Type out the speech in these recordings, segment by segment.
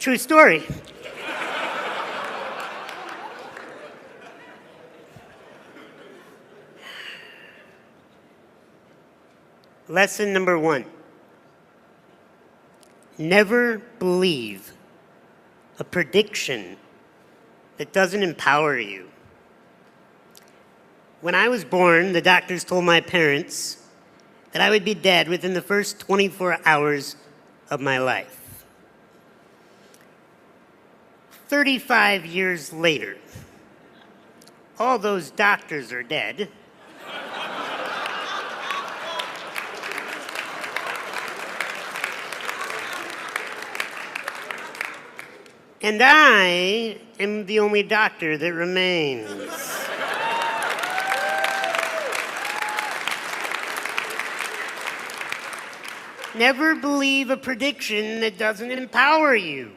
True story. Lesson number 1. Never believe a prediction that doesn't empower you. When I was born, the doctors told my parents that I would be dead within the first 24 hours of my life. 35 years later, all those doctors are dead. And I am the only doctor that remains. Never believe a prediction that doesn't empower you.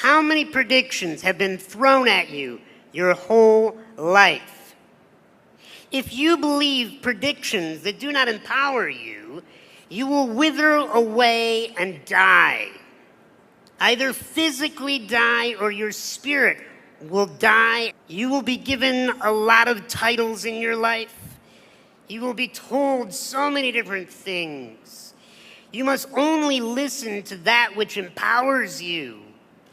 How many predictions have been thrown at you your whole life? If you believe predictions that do not empower you, you will wither away and die. Either physically die or your spirit will die. You will be given a lot of titles in your life. You will be told so many different things. You must only listen to that which empowers you.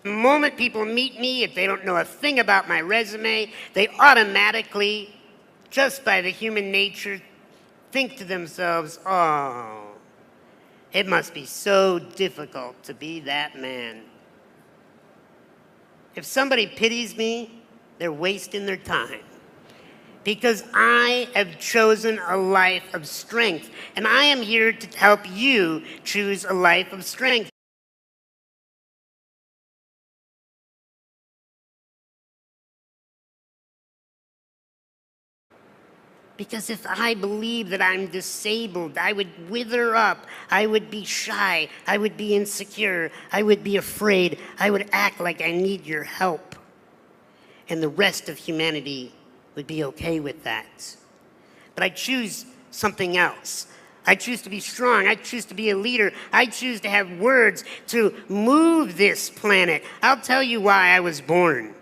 The moment people meet me, if they don't know a thing about my resume, they automatically, just by the human nature, think to themselves, oh, it must be so difficult to be that man. If somebody pities me, they're wasting their time. Because I have chosen a life of strength, and I am here to help you choose a life of strength. Because if I believe that I'm disabled, I would wither up, I would be shy, I would be insecure, I would be afraid, I would act like I need your help. And the rest of humanity would be okay with that. But I choose something else. I choose to be strong. I choose to be a leader. I choose to have words to move this planet. I'll tell you why I was born.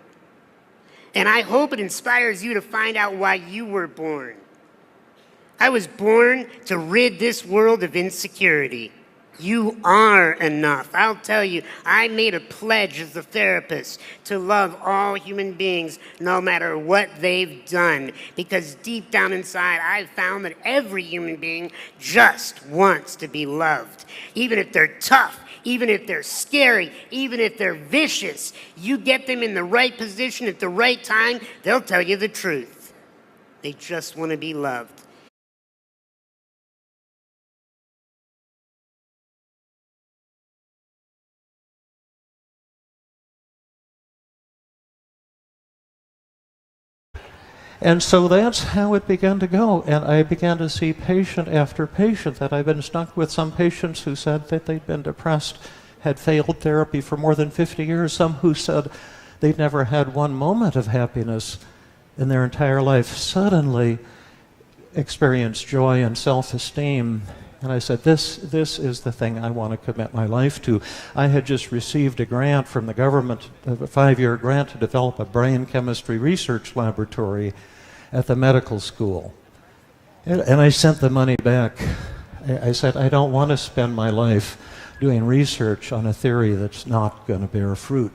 And I hope it inspires you to find out why you were born. I was born to rid this world of insecurity. You are enough. I'll tell you, I made a pledge as a therapist to love all human beings no matter what they've done. Because deep down inside, I've found that every human being just wants to be loved. Even if they're tough, even if they're scary, even if they're vicious, you get them in the right position at the right time, they'll tell you the truth. They just want to be loved. And so that's how it began to go. And I began to see patient after patient that I've been stuck with. Some patients who said that they'd been depressed, had failed therapy for more than 50 years. Some who said they'd never had one moment of happiness in their entire life, suddenly experienced joy and self-esteem. And I said, this is the thing I want to commit my life to. I had just received a grant from the government, a 5-year grant to develop a brain chemistry research laboratory at the medical school. And I sent the money back. I said, I don't want to spend my life doing research on a theory that's not going to bear fruit.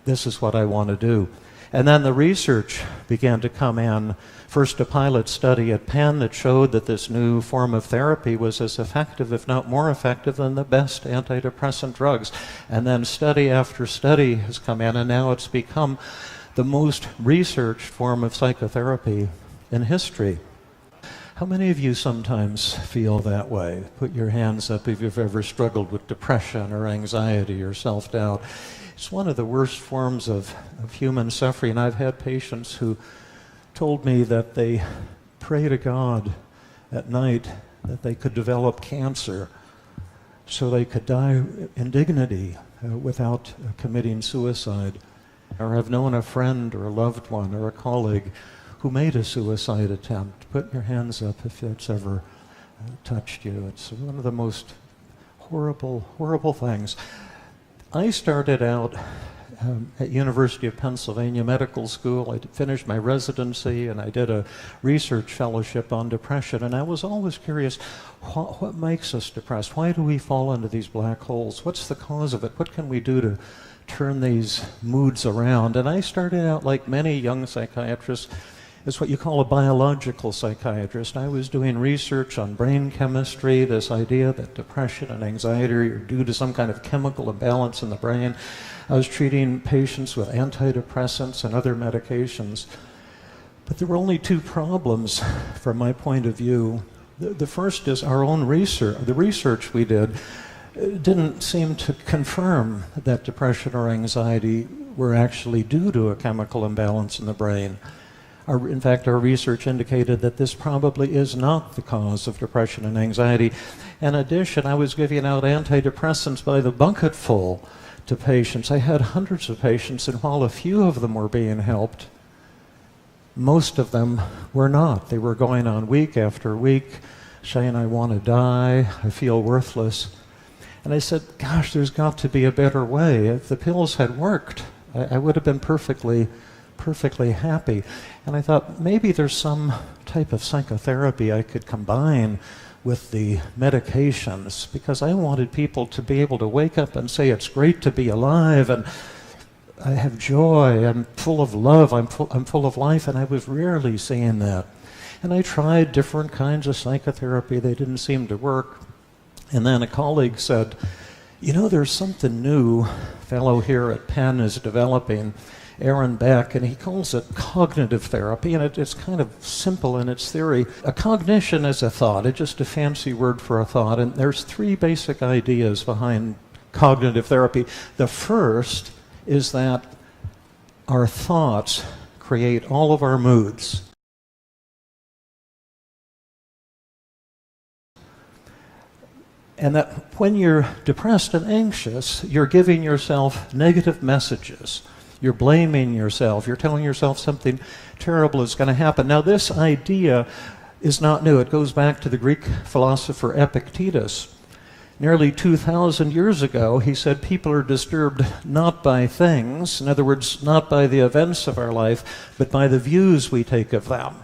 This is what I want to do. And then the research began to come in. First, a pilot study at Penn that showed that this new form of therapy was as effective, if not more effective, than the best antidepressant drugs. And then study after study has come in, and now it's become the most researched form of psychotherapy in history. How many of you sometimes feel that way? Put your hands up if you've ever struggled with depression or anxiety or self-doubt. It's one of the worst forms of human suffering. I've had patients who told me that they pray to God at night that they could develop cancer so they could die in dignity without committing suicide. Or I've known a friend or a loved one or a colleague who made a suicide attempt. Put your hands up if that's ever touched you. It's one of the most horrible, horrible things. I started out at University of Pennsylvania Medical School. I finished my residency and I did a research fellowship on depression, and I was always curious, what makes us depressed? Why do we fall into these black holes? What's the cause of it? What can we do to turn these moods around? And I started out, like many young psychiatrists, as what you call a biological psychiatrist. I was doing research on brain chemistry, this idea that depression and anxiety are due to some kind of chemical imbalance in the brain. I was treating patients with antidepressants and other medications. But there were only two problems from my point of view. The first is our own research. The research we did didn't seem to confirm that depression or anxiety were actually due to a chemical imbalance in the brain. In fact, our research indicated that this probably is not the cause of depression and anxiety. In addition, I was giving out antidepressants by the bucketful to patients. I had hundreds of patients, and while a few of them were being helped, most of them were not. They were going on week after week, saying, I want to die, I feel worthless. And I said, gosh, there's got to be a better way. If the pills had worked, I would have been perfectly happy. And I thought, maybe there's some type of psychotherapy I could combine with the medications, because I wanted people to be able to wake up and say, it's great to be alive, and I have joy, I'm full of love, I'm full of life, and I was rarely seeing that. And I tried different kinds of psychotherapy. They didn't seem to work. And then a colleague said, you know, there's something new a fellow here at Penn is developing, Aaron Beck, and he calls it cognitive therapy, and it's kind of simple in its theory. A cognition is a thought. It's just a fancy word for a thought, and there's three basic ideas behind cognitive therapy. The first is that our thoughts create all of our moods. And that when you're depressed and anxious, you're giving yourself negative messages. You're blaming yourself. You're telling yourself something terrible is going to happen. Now, this idea is not new. It goes back to the Greek philosopher Epictetus. Nearly 2,000 years ago, he said people are disturbed not by things, in other words, not by the events of our life, but by the views we take of them.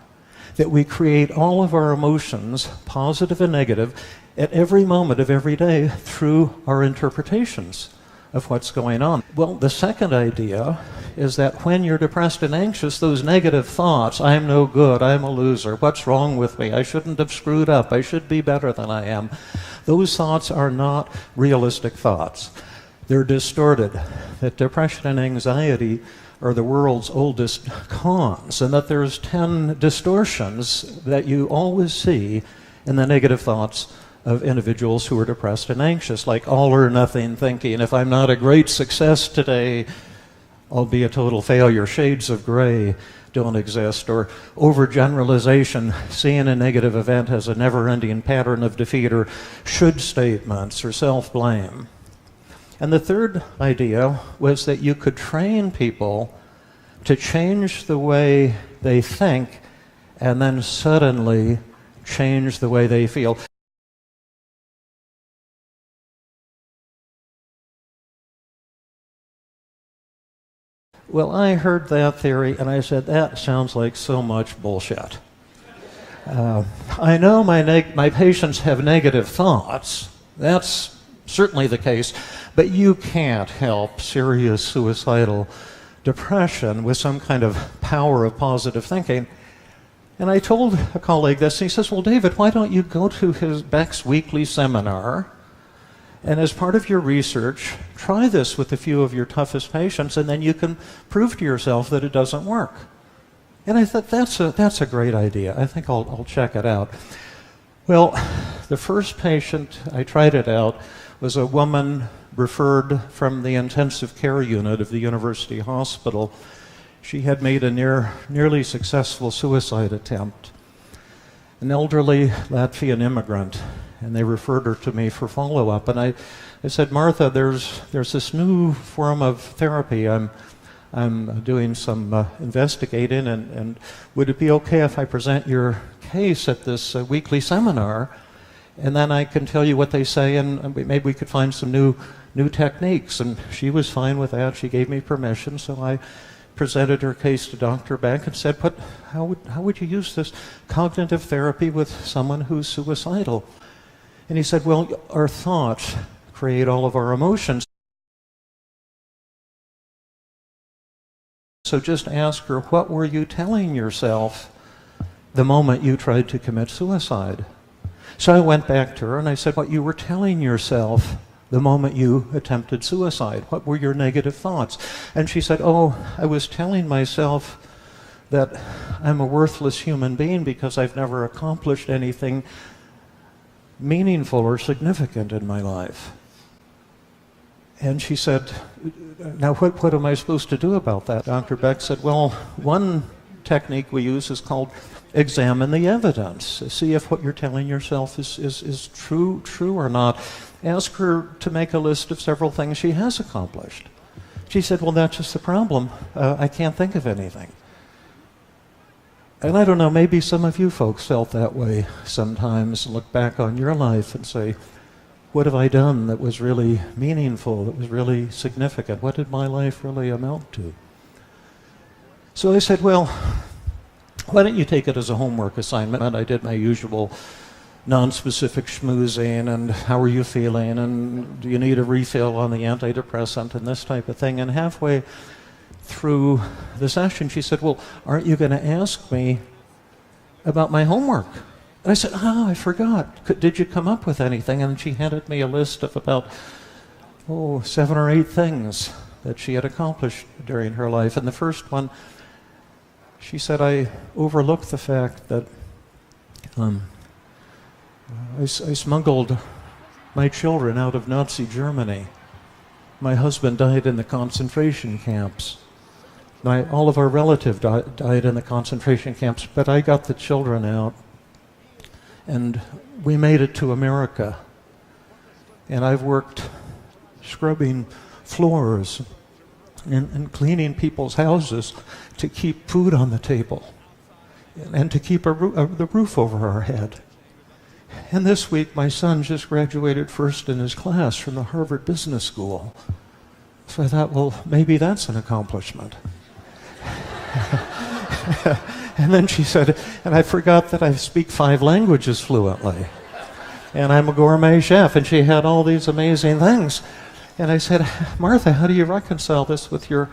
That we create all of our emotions, positive and negative, at every moment of every day through our interpretations of what's going on. Well, the second idea is that when you're depressed and anxious, those negative thoughts, I'm no good, I'm a loser, what's wrong with me, I shouldn't have screwed up, I should be better than I am, those thoughts are not realistic thoughts. They're distorted. That depression and anxiety are the world's oldest cons, and that there's 10 distortions that you always see in the negative thoughts of individuals who are depressed and anxious, like all or nothing thinking. If I'm not a great success today, I'll be a total failure. Shades of gray don't exist. Or overgeneralization, seeing a negative event as a never-ending pattern of defeat, or should statements, or self-blame. And the third idea was that you could train people to change the way they think and then suddenly change the way they feel. Well, I heard that theory and I said, that sounds like so much bullshit. I know my patients have negative thoughts. That's certainly the case. But you can't help serious suicidal depression with some kind of power of positive thinking. And I told a colleague this, and he says, well, David, why don't you go to Beck's weekly seminar, and as part of your research, try this with a few of your toughest patients, and then you can prove to yourself that it doesn't work. And I thought, that's a great idea. I think I'll check it out. Well, the first patient I tried it out was a woman referred from the intensive care unit of the university hospital. She had made a nearly successful suicide attempt. An elderly Latvian immigrant, and they referred her to me for follow-up. And I said, Martha, there's this new form of therapy. I'm doing some investigating, and would it be okay if I present your case at this weekly seminar? And then I can tell you what they say, and maybe we could find some new techniques. And she was fine with that. She gave me permission, so I presented her case to Dr. Beck and said, "But how would you use this cognitive therapy with someone who's suicidal?" And he said, "Well, our thoughts create all of our emotions. So just ask her, what were you telling yourself the moment you tried to commit suicide?" So I went back to her and I said, "What you were telling yourself the moment you attempted suicide? What were your negative thoughts?" And she said, "Oh, I was telling myself that I'm a worthless human being because I've never accomplished anything meaningful or significant in my life." And she said, "Now what am I supposed to do about that?" Dr. Beck said, "Well, one technique we use is called examine the evidence. See if what you're telling yourself is true or not. Ask her to make a list of several things she has accomplished." She said, "Well, that's just the problem. I can't think of anything." And I don't know, maybe some of you folks felt that way sometimes, look back on your life and say, what have I done that was really meaningful, that was really significant? What did my life really amount to? So I said, well, why don't you take it as a homework assignment? And I did my usual non-specific schmoozing and how are you feeling and do you need a refill on the antidepressant and this type of thing. And halfway through the session, she said, "Well, aren't you going to ask me about my homework?" And I said, "Oh, I forgot. Did you come up with anything?" And she handed me a list of about 7 or 8 things that she had accomplished during her life. And the first one, she said, "I overlooked the fact that I smuggled my children out of Nazi Germany. My husband died in the concentration camps. All of our relatives died in the concentration camps, but I got the children out, and we made it to America. And I've worked scrubbing floors and cleaning people's houses to keep food on the table and to keep the roof over our head. And this week, my son just graduated first in his class from the Harvard Business School." So I thought, well, maybe that's an accomplishment. And then she said, "And I forgot that I speak 5 languages fluently. And I'm a gourmet chef." And she had all these amazing things. And I said, "Martha, how do you reconcile this with your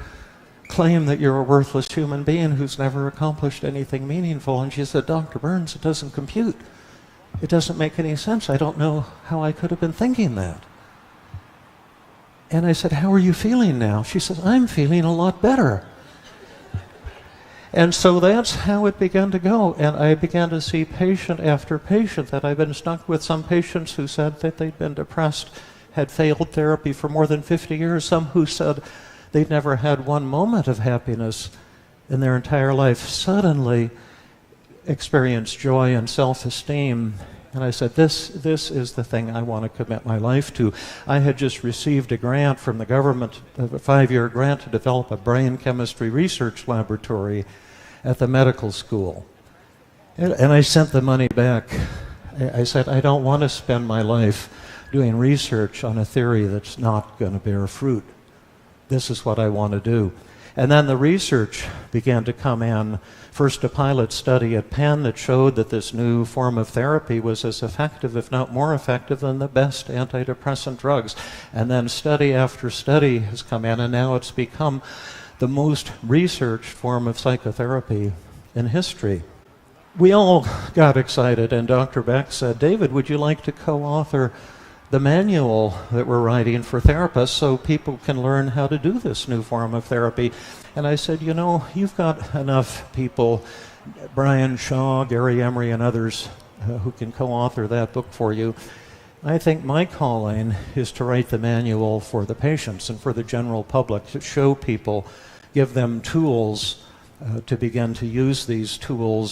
claim that you're a worthless human being who's never accomplished anything meaningful?" And she said, "Dr. Burns, it doesn't compute. It doesn't make any sense. I don't know how I could have been thinking that." And I said, "How are you feeling now?" She said, "I'm feeling a lot better." And so that's how it began to go. And I began to see patient after patient that I've been stuck with. Some patients who said that they'd been depressed, had failed therapy for more than 50 years. Some who said they'd never had one moment of happiness in their entire life, suddenly experienced joy and self-esteem. And I said, this is the thing I want to commit my life to. I had just received a grant from the government, a 5-year grant to develop a brain chemistry research laboratory at the medical school. And I sent the money back. I said, I don't want to spend my life doing research on a theory that's not going to bear fruit. This is what I want to do. And then the research began to come in. First, a pilot study at Penn that showed that this new form of therapy was as effective, if not more effective, than the best antidepressant drugs. And then study after study has come in, and now it's become the most researched form of psychotherapy in history. We all got excited, and Dr. Beck said, "David, would you like to co-author the manual that we're writing for therapists so people can learn how to do this new form of therapy?" And I said, "You know, you've got enough people, Brian Shaw, Gary Emery, and others who can co-author that book for you. I think my calling is to write the manual for the patients and for the general public, to show people, give them tools to begin to use these tools